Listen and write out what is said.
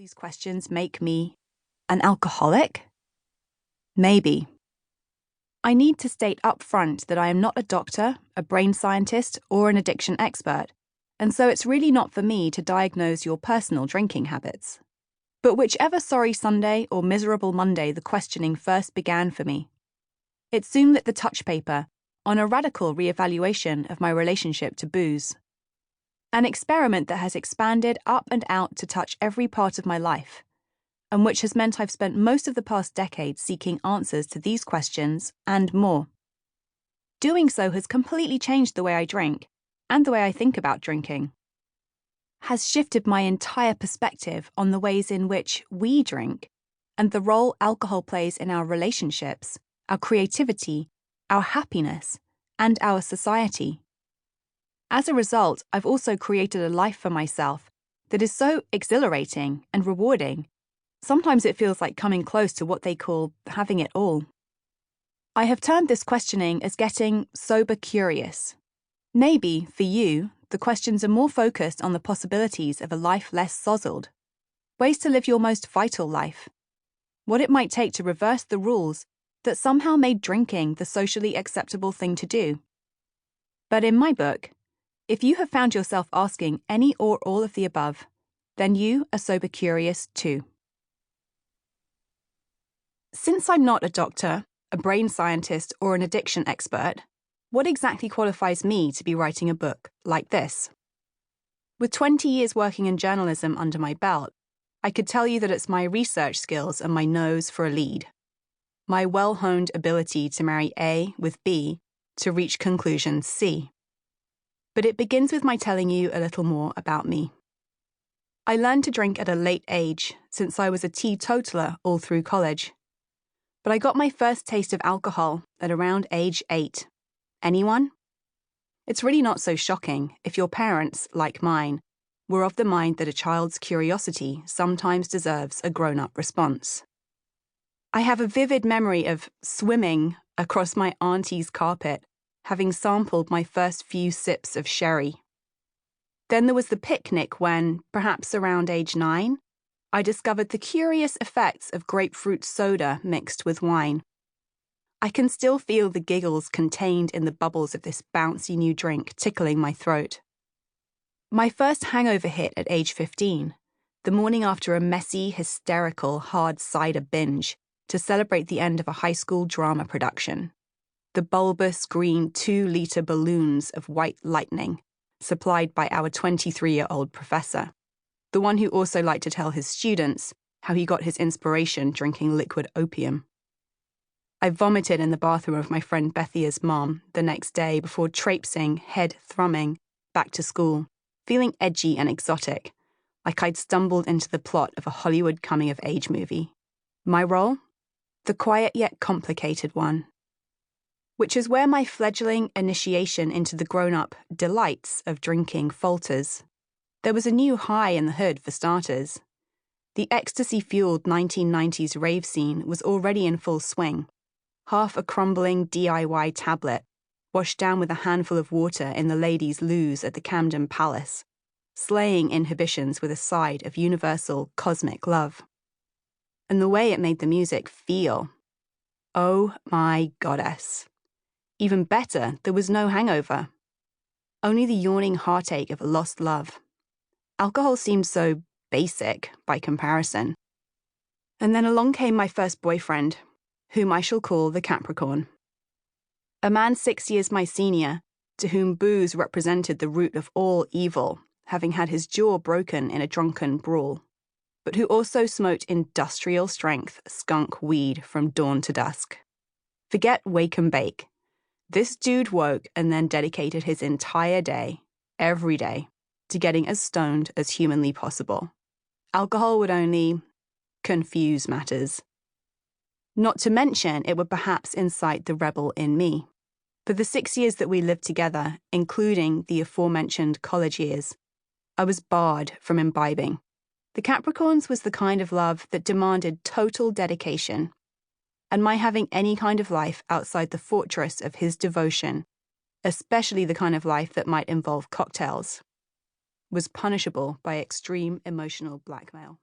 these questions make me an alcoholic? Maybe. I need to state up front that I am not a doctor, a brain scientist, or an addiction expert, and so it's really not for me to diagnose your personal drinking habits. But whichever sorry Sunday or miserable Monday the questioning first began for me, it soon lit the touch paper on a radical re-evaluation of my relationship to booze. An experiment that has expanded up and out to touch every part of my life, and which has meant I've spent most of the past decade seeking answers to these questions and more. Doing so has completely changed the way I drink, and the way I think about drinking. Has shifted my entire perspective on the ways in which we drink, and the role alcohol plays in our relationships, our creativity, our happiness, and our society. As a result, I've also created a life for myself that is so exhilarating and rewarding. Sometimes it feels like coming close to what they call having it all. I have termed this questioning as getting sober curious. Maybe, for you, the questions are more focused on the possibilities of a life less sozzled, ways to live your most vital life, what it might take to reverse the rules that somehow made drinking the socially acceptable thing to do. But in my book, if you have found yourself asking any or all of the above, then you are sober curious too. Since I'm not a doctor, a brain scientist, or an addiction expert, what exactly qualifies me to be writing a book like this? With 20 years working in journalism under my belt, I could tell you that it's my research skills and my nose for a lead. My well-honed ability to marry A with B to reach conclusion C. But it begins with my telling you a little more about me. I learned to drink at a late age, since I was a teetotaler all through college. But I got my first taste of alcohol at around age 8. Anyone? It's really not so shocking if your parents, like mine, were of the mind that a child's curiosity sometimes deserves a grown-up response. I have a vivid memory of swimming across my auntie's carpet, having sampled my first few sips of sherry. Then there was the picnic when, perhaps around age 9, I discovered the curious effects of grapefruit soda mixed with wine. I can still feel the giggles contained in the bubbles of this bouncy new drink tickling my throat. My first hangover hit at age 15, the morning after a messy, hysterical hard cider binge to celebrate the end of a high school drama production. The bulbous green 2-liter balloons of white lightning, supplied by our 23-year-old professor, the one who also liked to tell his students how he got his inspiration drinking liquid opium. I vomited in the bathroom of my friend Bethia's mom the next day before traipsing, head thrumming, back to school, feeling edgy and exotic, like I'd stumbled into the plot of a Hollywood coming-of-age movie. My role? The quiet yet complicated one. Which is where my fledgling initiation into the grown-up delights of drinking falters. There was a new high in the hood for starters. The ecstasy-fueled 1990s rave scene was already in full swing. Half a crumbling DIY tablet, washed down with a handful of water in the ladies' loos at the Camden Palace, slaying inhibitions with a side of universal cosmic love. And the way it made the music feel. Oh my goddess. Even better, there was no hangover. Only the yawning heartache of a lost love. Alcohol seemed so basic by comparison. And then along came my first boyfriend, whom I shall call the Capricorn. A man 6 years my senior, to whom booze represented the root of all evil, having had his jaw broken in a drunken brawl, but who also smoked industrial strength skunk weed from dawn to dusk. Forget wake and bake. This dude woke and then dedicated his entire day, every day, to getting as stoned as humanly possible. Alcohol would only confuse matters. Not to mention, it would perhaps incite the rebel in me. For the 6 years that we lived together, including the aforementioned college years, I was barred from imbibing. The Capricorn's was the kind of love that demanded total dedication, and my having any kind of life outside the fortress of his devotion, especially the kind of life that might involve cocktails, was punishable by extreme emotional blackmail.